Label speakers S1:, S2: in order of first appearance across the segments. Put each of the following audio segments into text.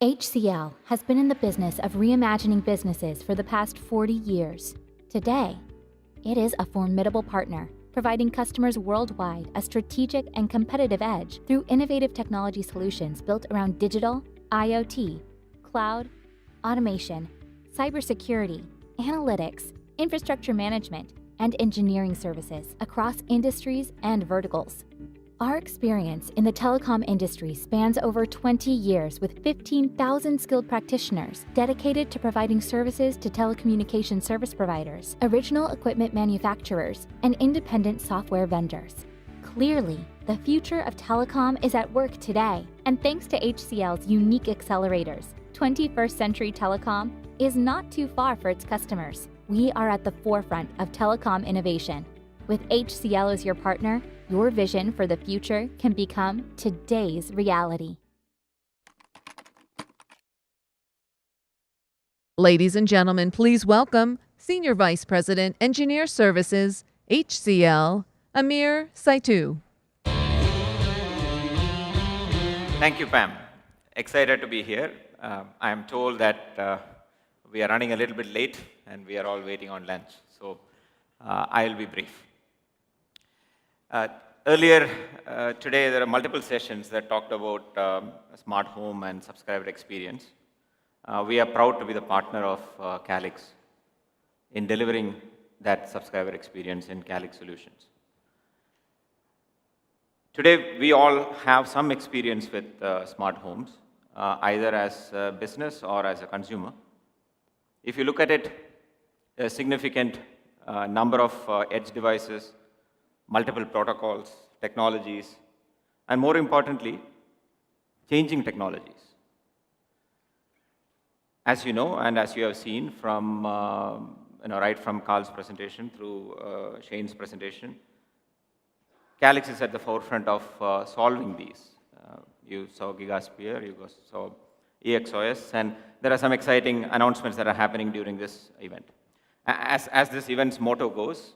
S1: HCL has been in the business of reimagining businesses for the past 40 years. Today, it is a formidable partner, providing customers worldwide a strategic and competitive edge through innovative technology solutions built around digital, IoT, cloud, automation, cybersecurity, analytics, infrastructure management, and engineering services across industries and verticals. Our experience in the telecom industry spans over 20 years with 15,000 skilled practitioners dedicated to providing services to telecommunication service providers, original equipment manufacturers, and independent software vendors. Clearly, the future of telecom is at work today, and thanks to HCL's unique accelerators, 21st Century Telecom is not too far for its customers. We are at the forefront of telecom innovation. With HCL as your partner, your vision for the future can become today's reality.
S2: Ladies and gentlemen, please welcome Senior Vice President, Engineer Services, HCL, Ameer Saithu.
S3: Thank you, Pam. Excited to be here. I am told that we are running a little bit late and we are all waiting on lunch. So I'll be brief. Earlier today, there are multiple sessions that talked about smart home and subscriber experience. We are proud to be the partner of Calix in delivering that subscriber experience in Calix solutions. Today, we all have some experience with smart homes, either as a business or as a consumer. If you look at it, a significant number of edge devices, multiple protocols, technologies, and more importantly, changing technologies. As you know, and as you have seen from, right from Carl's presentation through Shane's presentation, Calix is at the forefront of solving these. You saw Gigasphere, you saw EXOS, and there are some exciting announcements that are happening during this event. As this event's motto goes,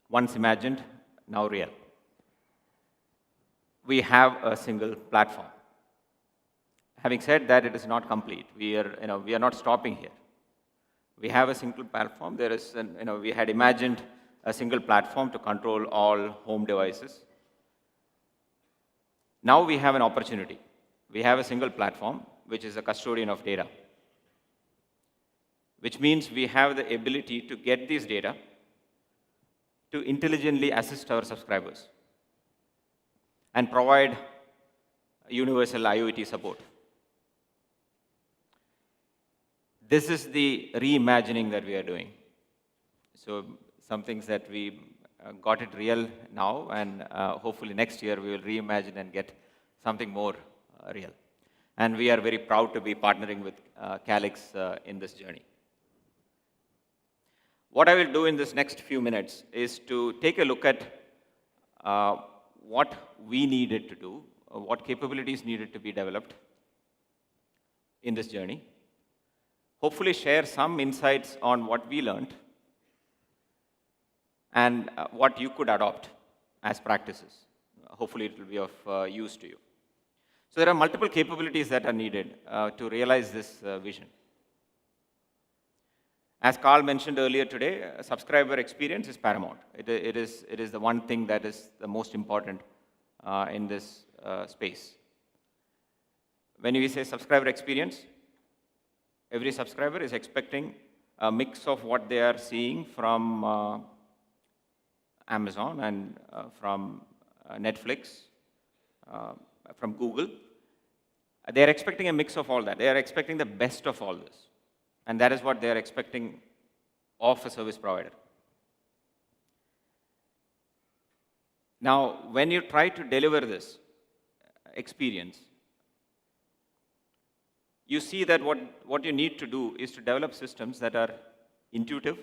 S3: once imagined, now real. We have a single platform. Having said that, it is not complete. We are not stopping here. We have a single platform. There is, we had imagined a single platform to control all home devices. Now we have an opportunity. We have a single platform, which is a custodian of data, which means we have the ability to get these data to intelligently assist our subscribers and provide universal IoT support. This is the reimagining that we are doing. So some things that we got it real now, and hopefully next year we will reimagine and get something more real. And we are very proud to be partnering with Calix in this journey. What I will do in this next few minutes is to take a look at what we needed to do, what capabilities needed to be developed in this journey. Hopefully share some insights on what we learned and what you could adopt as practices. Hopefully it will be of use to you. So there are multiple capabilities that are needed to realize this vision. As Carl mentioned earlier today, subscriber experience is paramount. It is the one thing that is the most important in this space. When we say subscriber experience, every subscriber is expecting a mix of what they are seeing from Amazon and from Netflix, from Google. They are expecting a mix of all that. They are expecting the best of all this. And that is what they are expecting of a service provider. Now, when you try to deliver this experience, you see that what you need to do is to develop systems that are intuitive,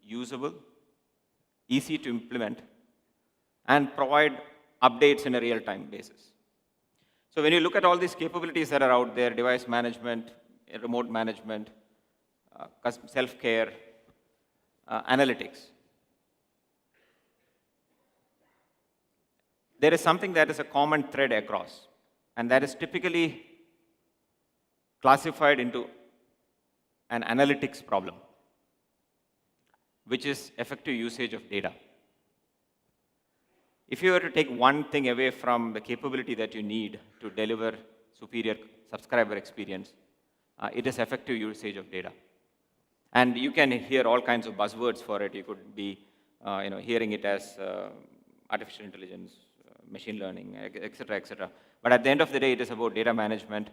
S3: usable, easy to implement, and provide updates in a real-time basis. So when you look at all these capabilities that are out there, device management, remote management, self-care, analytics, there is something that is a common thread across, and that is typically classified into an analytics problem, which is effective usage of data. If you were to take one thing away from the capability that you need to deliver superior subscriber experience, it is effective usage of data. And you can hear all kinds of buzzwords for it. You could be hearing it as artificial intelligence, machine learning, et cetera, et cetera. But at the end of the day, it is about data management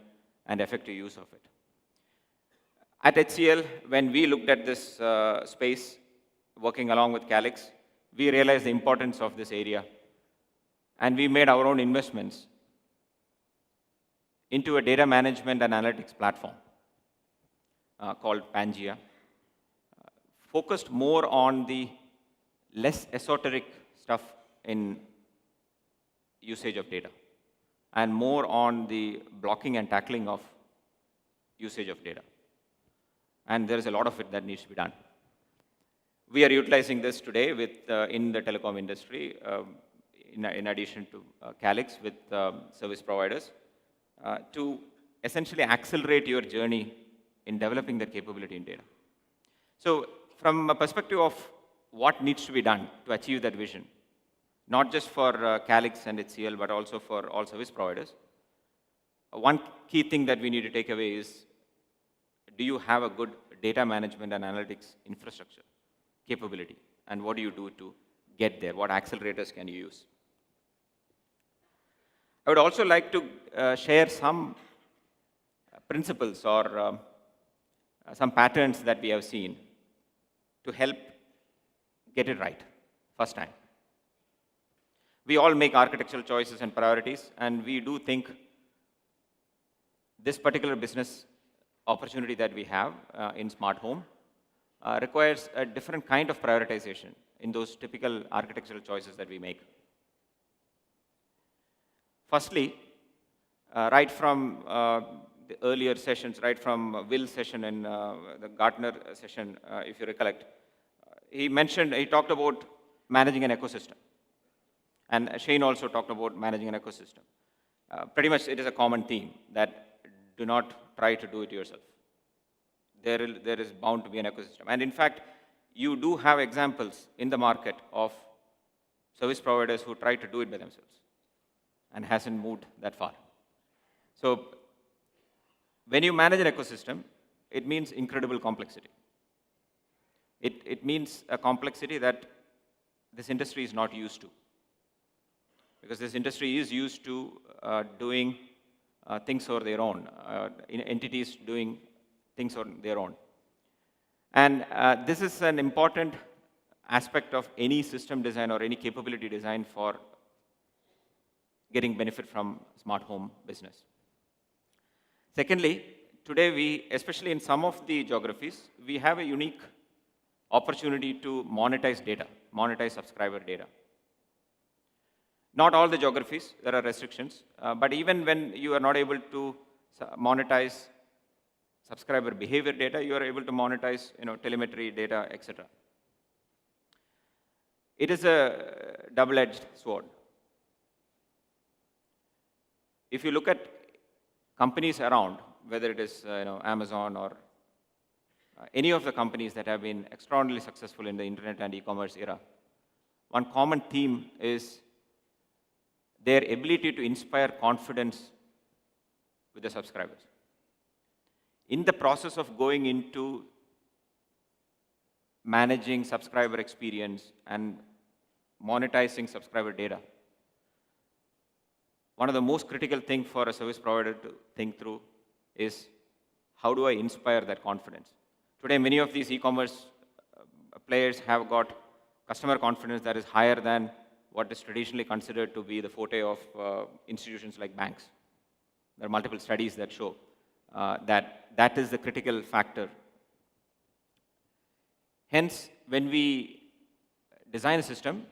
S3: and effective use of it. At HCL, when we looked at this space, working along with Calix, we realized the importance of this area. And we made our own investments into a data management and analytics platform called Pangea, focused more on the less esoteric stuff in usage of data and more on the blocking and tackling of usage of data. And there is a lot of it that needs to be done. We are utilizing this today with, in the telecom industry, in addition to Calix with service providers, to essentially accelerate your journey in developing that capability in data. So from a perspective of what needs to be done to achieve that vision, not just for Calix and HCL, but also for all service providers, one key thing that we need to take away is, do you have a good data management and analytics infrastructure capability? And what do you do to get there? What accelerators can you use? I would also like to share some principles or some patterns that we have seen to help get it right first time. We all make architectural choices and priorities, and we do think this particular business opportunity that we have in smart home requires a different kind of prioritization in those typical architectural choices that we make. Firstly, right from the earlier sessions, right from Will's session and the Gartner session, if you recollect, he talked about managing an ecosystem. And Shane also talked about managing an ecosystem. Pretty much it is a common theme that do not try to do it yourself. There is bound to be an ecosystem. And in fact, you do have examples in the market of service providers who try to do it by themselves and hasn't moved that far. So when you manage an ecosystem, it means incredible complexity. It means a complexity that this industry is not used to. Because this industry is used to doing things on their own, entities doing things on their own. And this is an important aspect of any system design or any capability design for getting benefit from smart home business. Secondly, today we, especially in some of the geographies, we have a unique opportunity to monetize data, monetize subscriber data. Not all the geographies, there are restrictions, but even when you are not able to monetize subscriber behavior data, you are able to monetize telemetry data, etc. It is a double-edged sword. If you look at companies around, whether it is Amazon or any of the companies that have been extraordinarily successful in the internet and e-commerce era, one common theme is their ability to inspire confidence with the subscribers. In the process of going into managing subscriber experience and monetizing subscriber data, one of the most critical things for a service provider to think through is, how do I inspire that confidence? Today, many of these e-commerce players have got customer confidence that is higher than what is traditionally considered to be the forte of institutions like banks. There are multiple studies that show that is the critical factor. Hence, when we design a system,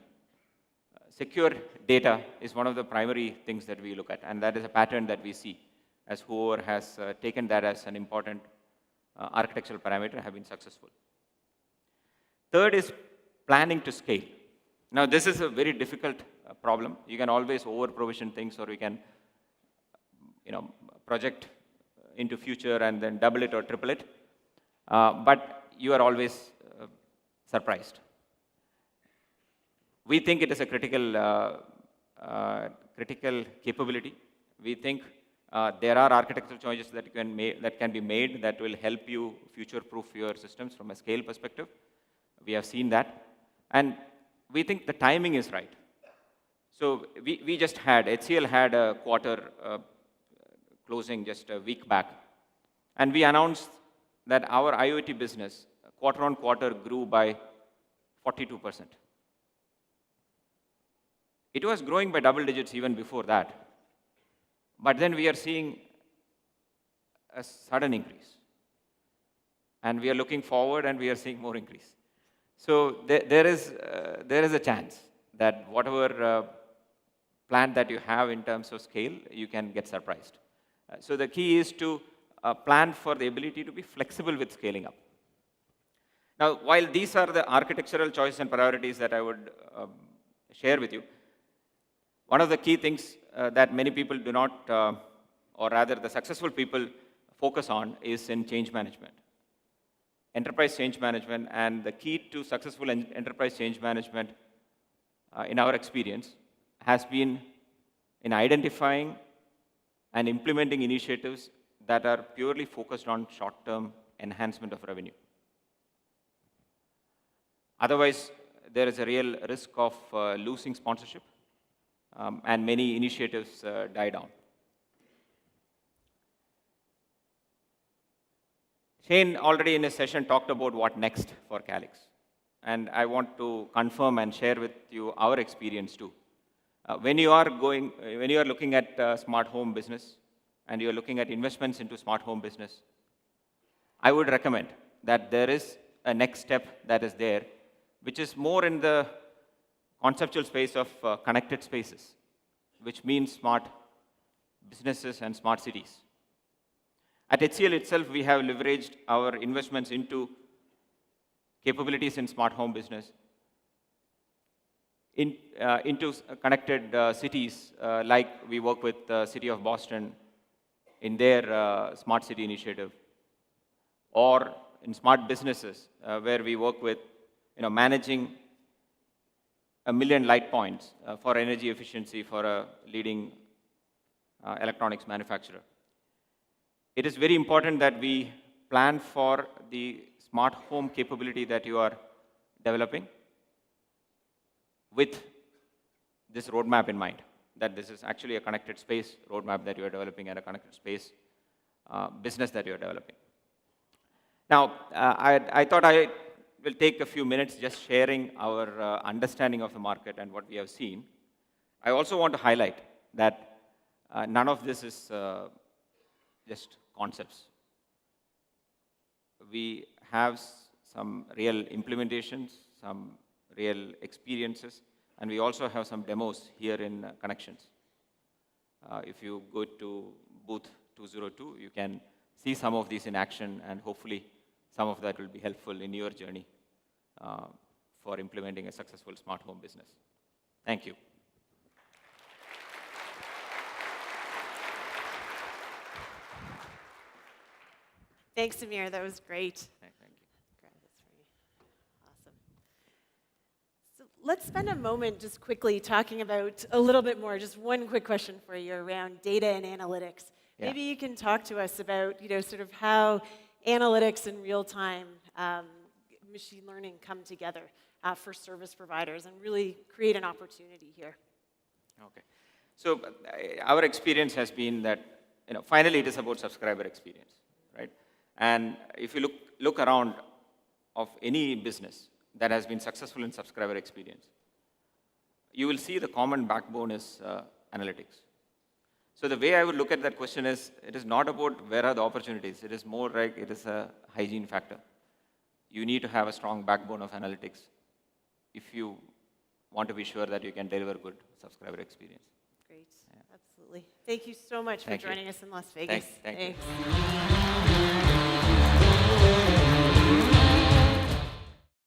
S3: secure data is one of the primary things that we look at, and that is a pattern that we see as whoever has taken that as an important architectural parameter have been successful. Third is planning to scale. Now, this is a very difficult problem. You can always over-provision things, or you can project into future and then double it or triple it. But you are always surprised. We think it is a critical capability. We think there are architectural choices that can be made that will help you future-proof your systems from a scale perspective. We have seen that. And we think the timing is right. So we just had, HCL had a quarter closing just a week back. And we announced that our IoT business, quarter on quarter, grew by 42%. It was growing by double digits even before that. But then we are seeing a sudden increase. And we are looking forward and we are seeing more increase. So there is a chance that whatever plan that you have in terms of scale, you can get surprised. So the key is to plan for the ability to be flexible with scaling up. Now, while these are the architectural choices and priorities that I would share with you, one of the key things that many people do not, or rather the successful people focus on is in change management. Enterprise change management, and the key to successful enterprise change management, in our experience, has been in identifying and implementing initiatives that are purely focused on short-term enhancement of revenue. Otherwise, there is a real risk of losing sponsorship, and many initiatives die down. Shane already in his session talked about what next for Calix. And I want to confirm and share with you our experience too. When you are looking at smart home business and you're looking at investments into smart home business, I would recommend that there is a next step that is there, which is more in the conceptual space of connected spaces, which means smart businesses and smart cities. At HCL itself, we have leveraged our investments into capabilities in smart home business, into connected cities, like we work with the City of Boston in their smart city initiative, or in smart businesses, where we work with managing 1 million light points for energy efficiency for a leading electronics manufacturer. It is very important that we plan for the smart home capability that you are developing with this roadmap in mind, that this is actually a connected space roadmap that you are developing and a connected space business that you are developing. Now, I thought I will take a few minutes just sharing our understanding of the market and what we have seen. I also want to highlight that none of this is just concepts. We have some real implementations, some real experiences, and we also have some demos here in ConneXions. If you go to booth 202, you can see some of these in action, and hopefully some of that will be helpful in your journey for implementing a successful smart home business. Thank you.
S4: Thanks, Ameer. That was great.
S3: Thank you.
S4: Grab this for you. Awesome. So let's spend a moment just quickly talking about a little bit more, just one quick question for you around data and analytics.
S3: Yeah.
S4: Maybe you can talk to us about, sort of how analytics and real-time machine learning come together for service providers and really create an opportunity here.
S3: Okay. So our experience has been that, finally it is about subscriber experience, right? And if you look around of any business that has been successful in subscriber experience, you will see the common backbone is analytics. So the way I would look at that question is, it is not about where are the opportunities. It is more like it is a hygiene factor. You need to have a strong backbone of analytics if you want to be sure that you can deliver good subscriber experience.
S4: Great. Yeah. Absolutely. Thank you so much for joining us in Las Vegas.
S3: Thank you.
S4: Thanks.